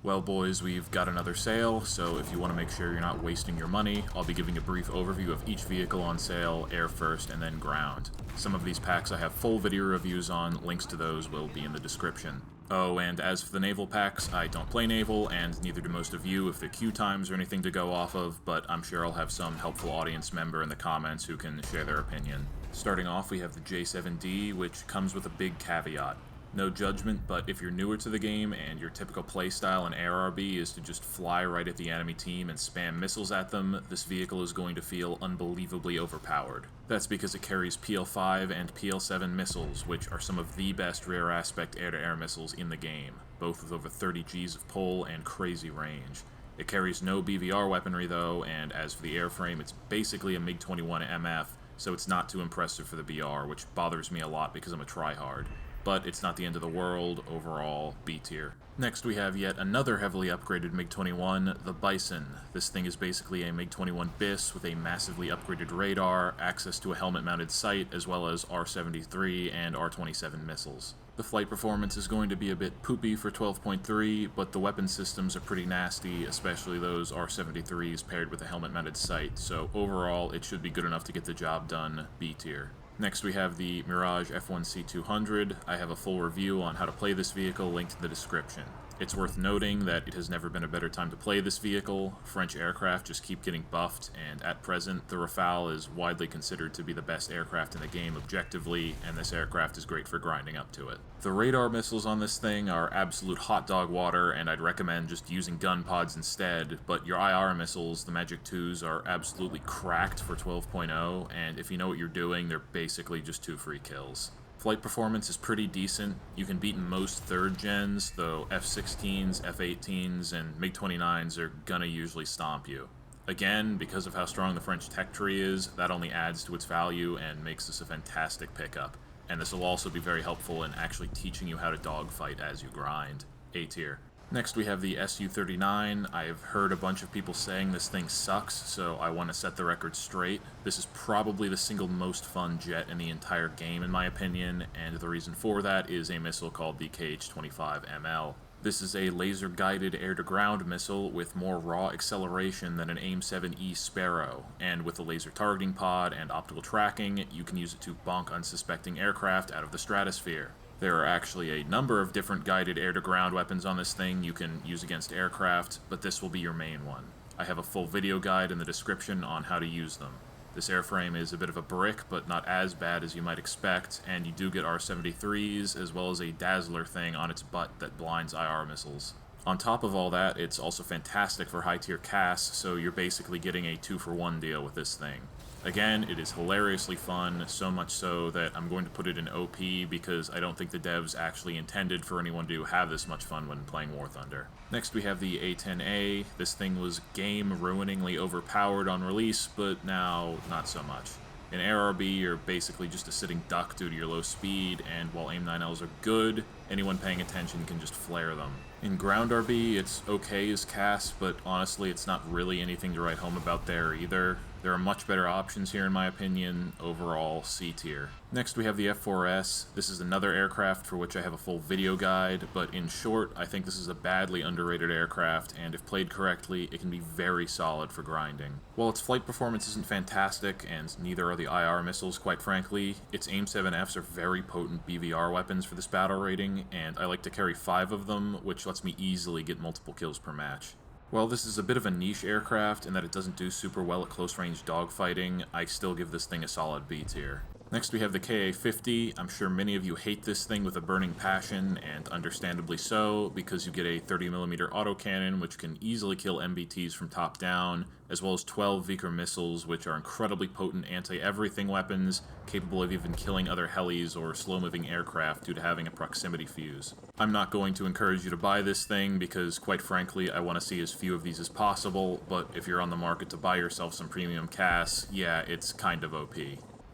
Well, boys, we've got another sale, so if you want to make sure you're not wasting your money, I'll be giving a brief overview of each vehicle on sale, air first, and then ground. Some of these packs I have full video reviews on, links to those will be in the description. Oh, and as for the naval packs, I don't play naval, and neither do most of you if the queue times or anything to go off of, but I'm sure I'll have some helpful audience member in the comments who can share their opinion. Starting off, we have the J7D, which comes with a big caveat. No judgment, but if you're newer to the game and your typical playstyle in ARB is to just fly right at the enemy team and spam missiles at them, this vehicle is going to feel unbelievably overpowered. That's because it carries PL-5 and PL-7 missiles, which are some of the best rear aspect air-to-air missiles in the game, both with over 30 Gs of pull and crazy range. It carries no BVR weaponry though, and as for the airframe, it's basically a MiG-21 MF, so it's not too impressive for the BR, which bothers me a lot because I'm a tryhard. But it's not the end of the world, overall, B tier. Next we have yet another heavily upgraded MiG-21, the Bison. This thing is basically a MiG-21 BIS with a massively upgraded radar, access to a helmet-mounted sight, as well as R-73 and R-27 missiles. The flight performance is going to be a bit poopy for 12.3, but the weapon systems are pretty nasty, especially those R-73s paired with a helmet-mounted sight, so overall it should be good enough to get the job done, B tier. Next we have the Mirage F1C200. I have a full review on how to play this vehicle linked in the description. It's worth noting that it has never been a better time to play this vehicle. French aircraft just keep getting buffed, and at present, the Rafale is widely considered to be the best aircraft in the game objectively, and this aircraft is great for grinding up to it. The radar missiles on this thing are absolute hot dog water, and I'd recommend just using gun pods instead, but your IR missiles, the Magic 2s, are absolutely cracked for 12.0, and if you know what you're doing, they're basically just 2 free kills. Flight performance is pretty decent. You can beat most 3rd gens, though F-16s, F-18s, and MiG-29s are gonna usually stomp you. Again, because of how strong the French tech tree is, that only adds to its value and makes this a fantastic pickup. And this will also be very helpful in actually teaching you how to dogfight as you grind. A tier. Next we have the Su-39. I've heard a bunch of people saying this thing sucks, so I want to set the record straight. This is probably the single most fun jet in the entire game in my opinion, and the reason for that is a missile called the KH-25ML. This is a laser-guided air-to-ground missile with more raw acceleration than an AIM-7E Sparrow, and with a laser targeting pod and optical tracking, you can use it to bonk unsuspecting aircraft out of the stratosphere. There are actually a number of different guided air-to-ground weapons on this thing you can use against aircraft, but this will be your main one. I have a full video guide in the description on how to use them. This airframe is a bit of a brick, but not as bad as you might expect, and you do get R-73s, as well as a Dazzler thing on its butt that blinds IR missiles. On top of all that, it's also fantastic for high-tier CAS, so you're basically getting a 2-for-1 deal with this thing. Again, it is hilariously fun, so much so that I'm going to put it in OP because I don't think the devs actually intended for anyone to have this much fun when playing War Thunder. Next we have the A-10A. This thing was game-ruiningly overpowered on release, but now not so much. In ARB, you're basically just a sitting duck due to your low speed, and while AIM-9Ls are good, anyone paying attention can just flare them. In ground RB, it's okay as CAS, but honestly it's not really anything to write home about there either. There are much better options here in my opinion, overall C tier. Next we have the F4S. This is another aircraft for which I have a full video guide, but in short, I think this is a badly underrated aircraft, and if played correctly, it can be very solid for grinding. While its flight performance isn't fantastic, and neither are the IR missiles quite frankly, its AIM-7Fs are very potent BVR weapons for this battle rating, and I like to carry 5 of them, which lets me easily get multiple kills per match. While this is a bit of a niche aircraft in that it doesn't do super well at close-range dogfighting, I still give this thing a solid B tier. Next we have the KA-50. I'm sure many of you hate this thing with a burning passion, and understandably so, because you get a 30mm autocannon which can easily kill MBTs from top down, as well as 12 Vickers missiles which are incredibly potent anti-everything weapons, capable of even killing other helis or slow-moving aircraft due to having a proximity fuse. I'm not going to encourage you to buy this thing because, quite frankly, I want to see as few of these as possible, but if you're on the market to buy yourself some premium CAS, yeah, it's kind of OP.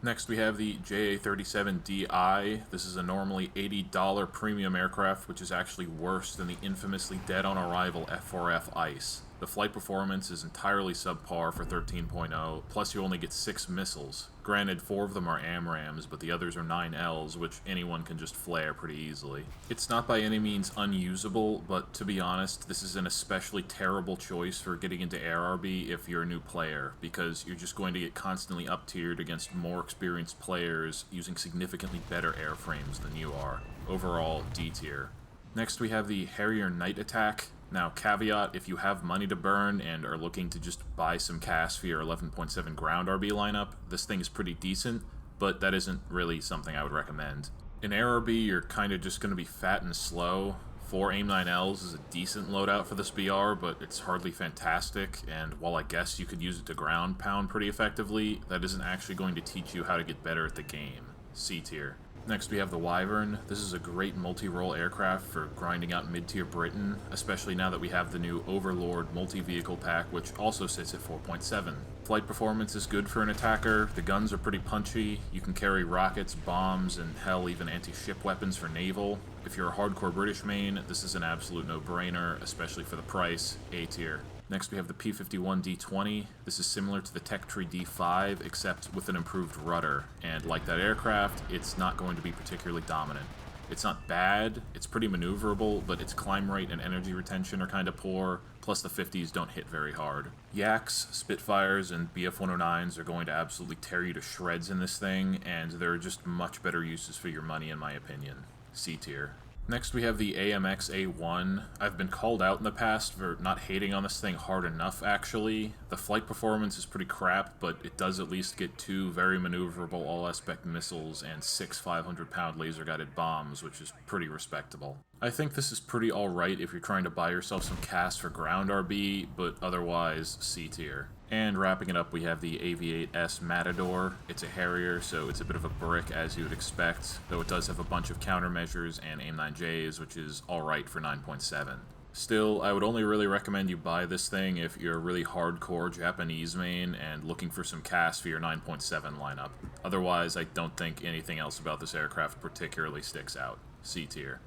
Next we have the JA-37DI. This is a normally $80 premium aircraft, which is actually worse than the infamously dead on arrival F4F ICE. The flight performance is entirely subpar for 13.0, plus you only get 6 missiles. Granted, 4 of them are AMRAAMs, but the others are 9Ls, which anyone can just flare pretty easily. It's not by any means unusable, but to be honest, this is an especially terrible choice for getting into AirRB if you're a new player, because you're just going to get constantly up-tiered against more experienced players using significantly better airframes than you are. Overall, D tier. Next we have the Harrier Night Attack. Now, caveat, if you have money to burn and are looking to just buy some CAS for your 11.7 ground RB lineup, this thing is pretty decent, but that isn't really something I would recommend. In AirRB, you're kind of just going to be fat and slow. 4 AIM-9Ls is a decent loadout for this BR, but it's hardly fantastic, and while I guess you could use it to ground pound pretty effectively, that isn't actually going to teach you how to get better at the game. C tier. Next we have the Wyvern. This is a great multi-role aircraft for grinding out mid-tier Britain, especially now that we have the new Overlord multi-vehicle pack, which also sits at 4.7. Flight performance is good for an attacker, the guns are pretty punchy, you can carry rockets, bombs, and hell, even anti-ship weapons for naval. If you're a hardcore British main, this is an absolute no-brainer, especially for the price. A tier. Next we have the P-51D-20. This is similar to the Tech-Tree D5, except with an improved rudder, and like that aircraft, it's not going to be particularly dominant. It's not bad, it's pretty maneuverable, but its climb rate and energy retention are kinda poor, plus the 50s don't hit very hard. Yaks, Spitfires, and BF-109s are going to absolutely tear you to shreds in this thing, and there are just much better uses for your money in my opinion. C tier. Next we have the AMX A1. I've been called out in the past for not hating on this thing hard enough, actually. The flight performance is pretty crap, but it does at least get 2 very maneuverable all-aspect missiles and 6 500-pound laser-guided bombs, which is pretty respectable. I think this is pretty alright if you're trying to buy yourself some CAS for ground RB, but otherwise C tier. And wrapping it up, we have the AV-8S Matador. It's a Harrier, so it's a bit of a brick as you would expect, though it does have a bunch of countermeasures and AIM-9Js, which is alright for 9.7. Still, I would only really recommend you buy this thing if you're a really hardcore Japanese main and looking for some CAS for your 9.7 lineup. Otherwise, I don't think anything else about this aircraft particularly sticks out. C tier.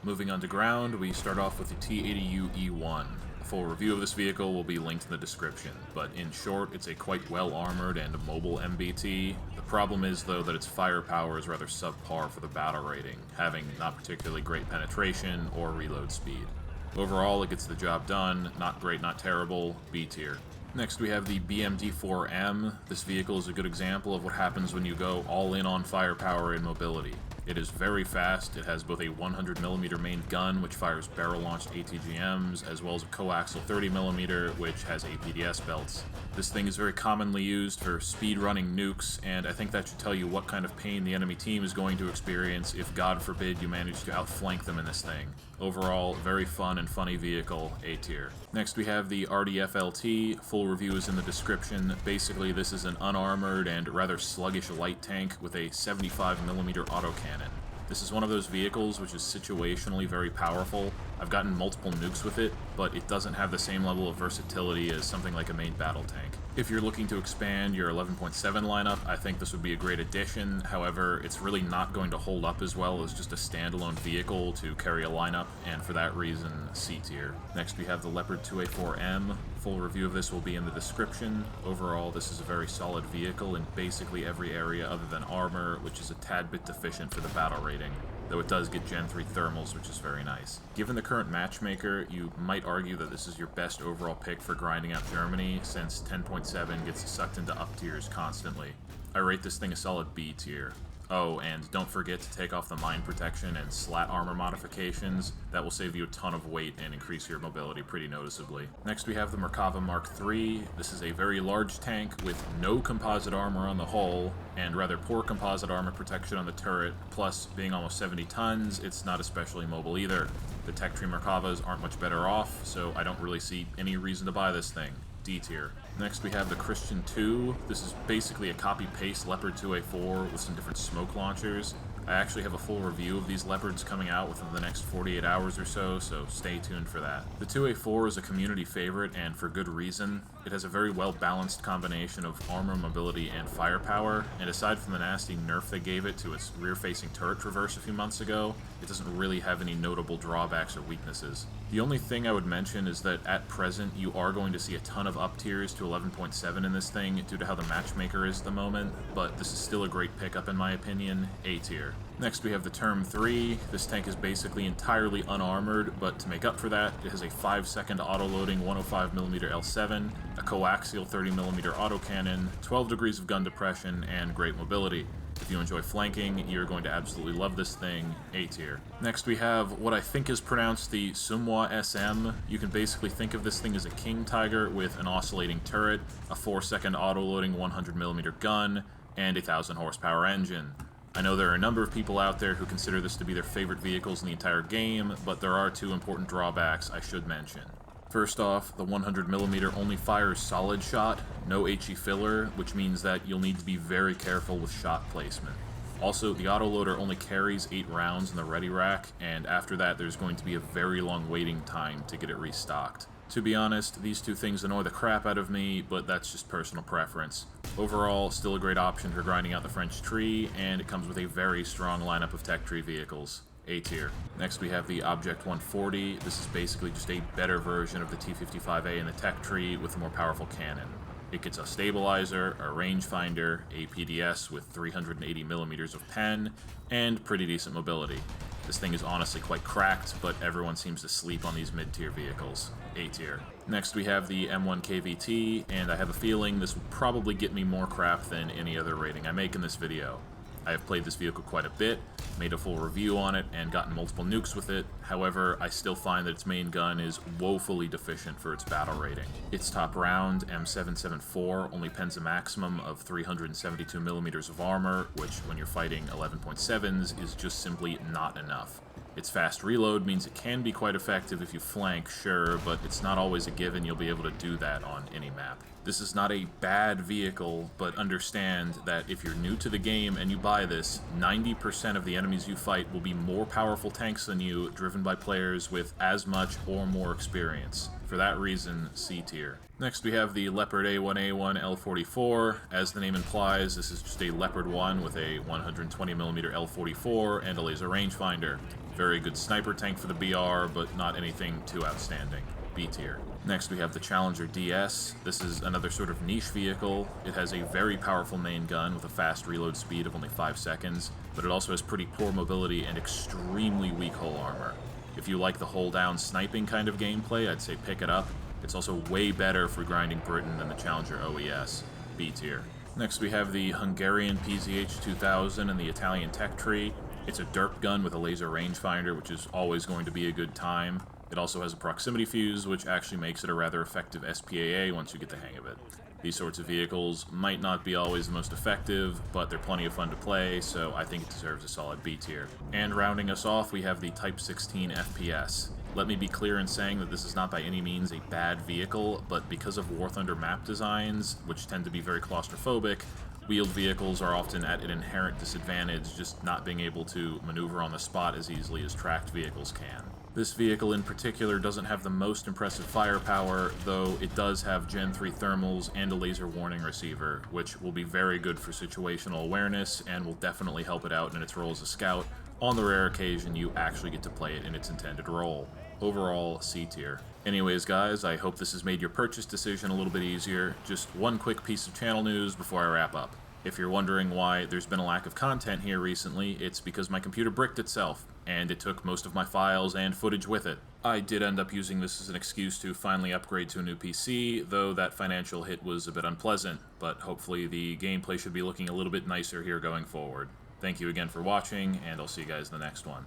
Moving on to ground, we start off with the T-80U E1. A full review of this vehicle will be linked in the description, but in short, it's a quite well-armored and mobile MBT. The problem is, though, that its firepower is rather subpar for the battle rating, having not particularly great penetration or reload speed. Overall, it gets the job done, not great, not terrible, B tier. Next we have the BMD-4M. This vehicle is a good example of what happens when you go all in on firepower and mobility. It is very fast, it has both a 100mm main gun, which fires barrel-launched ATGMs, as well as a coaxial 30mm, which has APDS belts. This thing is very commonly used for speed-running nukes, and I think that should tell you what kind of pain the enemy team is going to experience if, God forbid, you manage to outflank them in this thing. Overall, very fun and funny vehicle, A tier. Next we have the RDF-LT. Full review is in the description. Basically, this is an unarmored and rather sluggish light tank with a 75mm autocannon. This is one of those vehicles which is situationally very powerful. I've gotten multiple nukes with it, but it doesn't have the same level of versatility as something like a main battle tank. If you're looking to expand your 11.7 lineup, I think this would be a great addition. However, it's really not going to hold up as well as just a standalone vehicle to carry a lineup, and for that reason, C tier. Next we have the Leopard 2A4M. Full review of this will be in the description. Overall, this is a very solid vehicle in basically every area other than armor, which is a tad bit deficient for the battle rating, though it does get Gen 3 thermals, which is very nice. Given the current matchmaker, you might argue that this is your best overall pick for grinding out Germany, since 10.7 gets sucked into up tiers constantly. I rate this thing a solid B tier. Oh, and don't forget to take off the mine protection and slat armor modifications. That will save you a ton of weight and increase your mobility pretty noticeably. Next we have the Merkava Mark III. This is a very large tank with no composite armor on the hull, and rather poor composite armor protection on the turret, plus being almost 70 tons, it's not especially mobile either. The Tech-Tree Merkavas aren't much better off, so I don't really see any reason to buy this thing. D tier. Next we have the Christian II. This is basically a copy-paste Leopard 2A4 with some different smoke launchers. I actually have a full review of these Leopards coming out within the next 48 hours or so stay tuned for that. The 2A4 is a community favorite, and for good reason. It has a very well-balanced combination of armor, mobility, and firepower, and aside from the nasty nerf they gave it to its rear-facing turret traverse a few months ago, it doesn't really have any notable drawbacks or weaknesses. The only thing I would mention is that at present you are going to see a ton of up tiers to 11.7 in this thing due to how the matchmaker is at the moment, but this is still a great pickup in my opinion, A tier. Next we have the Term 3. This tank is basically entirely unarmored, but to make up for that, it has a 5-second auto-loading 105mm L7, a coaxial 30mm autocannon, 12 degrees of gun depression, and great mobility. If you enjoy flanking, you're going to absolutely love this thing, A tier. Next we have what I think is pronounced the Sumwa SM. You can basically think of this thing as a King Tiger with an oscillating turret, a 4-second auto-loading 100mm gun, and a 1000 horsepower engine. I know there are a number of people out there who consider this to be their favorite vehicles in the entire game, but there are two important drawbacks I should mention. First off, the 100mm only fires solid shot, no HE filler, which means that you'll need to be very careful with shot placement. Also, the autoloader only carries 8 rounds in the ready rack, and after that there's going to be a very long waiting time to get it restocked. To be honest, these two things annoy the crap out of me, but that's just personal preference. Overall, still a great option for grinding out the French tree, and it comes with a very strong lineup of tech tree vehicles. A tier. Next we have the Object 140. This is basically just a better version of the T55A in the tech tree with a more powerful cannon. It gets a stabilizer, a rangefinder, a PDS with 380mm of pen, and pretty decent mobility. This thing is honestly quite cracked, but everyone seems to sleep on these mid-tier vehicles. A tier. Next we have the M1 KVT, and I have a feeling this will probably get me more crap than any other rating I make in this video. I have played this vehicle quite a bit, made a full review on it, and gotten multiple nukes with it. However, I still find that its main gun is woefully deficient for its battle rating. Its top round, M774, only pens a maximum of 372mm of armor, which when you're fighting 11.7s is just simply not enough. Its fast reload means it can be quite effective if you flank, sure, but it's not always a given you'll be able to do that on any map. This is not a bad vehicle, but understand that if you're new to the game and you buy this, 90% of the enemies you fight will be more powerful tanks than you, driven by players with as much or more experience. For that reason, C tier. Next we have the Leopard A1A1 L44. As the name implies, this is just a Leopard 1 with a 120mm L44 and a laser rangefinder. Very good sniper tank for the BR, but not anything too outstanding. B tier. Next we have the Challenger DS. This is another sort of niche vehicle. It has a very powerful main gun with a fast reload speed of only 5 seconds, but it also has pretty poor mobility and extremely weak hull armor. If you like the hull down sniping kind of gameplay, I'd say pick it up. It's also way better for grinding Britain than the Challenger OES. B tier. Next we have the Hungarian PZH 2000 and the Italian Tech Tree. It's a derp gun with a laser rangefinder, which is always going to be a good time. It also has a proximity fuse, which actually makes it a rather effective SPAA once you get the hang of it. These sorts of vehicles might not be always the most effective, but they're plenty of fun to play, so I think it deserves a solid B tier. And rounding us off, we have the Type 16 FPS. Let me be clear in saying that this is not by any means a bad vehicle, but because of War Thunder map designs, which tend to be very claustrophobic, wheeled vehicles are often at an inherent disadvantage, just not being able to maneuver on the spot as easily as tracked vehicles can. This vehicle in particular doesn't have the most impressive firepower, though it does have Gen 3 thermals and a laser warning receiver, which will be very good for situational awareness and will definitely help it out in its role as a scout, on the rare occasion you actually get to play it in its intended role. Overall, C tier. Anyways guys, I hope this has made your purchase decision a little bit easier. Just one quick piece of channel news before I wrap up. If you're wondering why there's been a lack of content here recently, it's because my computer bricked itself, and it took most of my files and footage with it. I did end up using this as an excuse to finally upgrade to a new PC, though that financial hit was a bit unpleasant, but hopefully the gameplay should be looking a little bit nicer here going forward. Thank you again for watching, and I'll see you guys in the next one.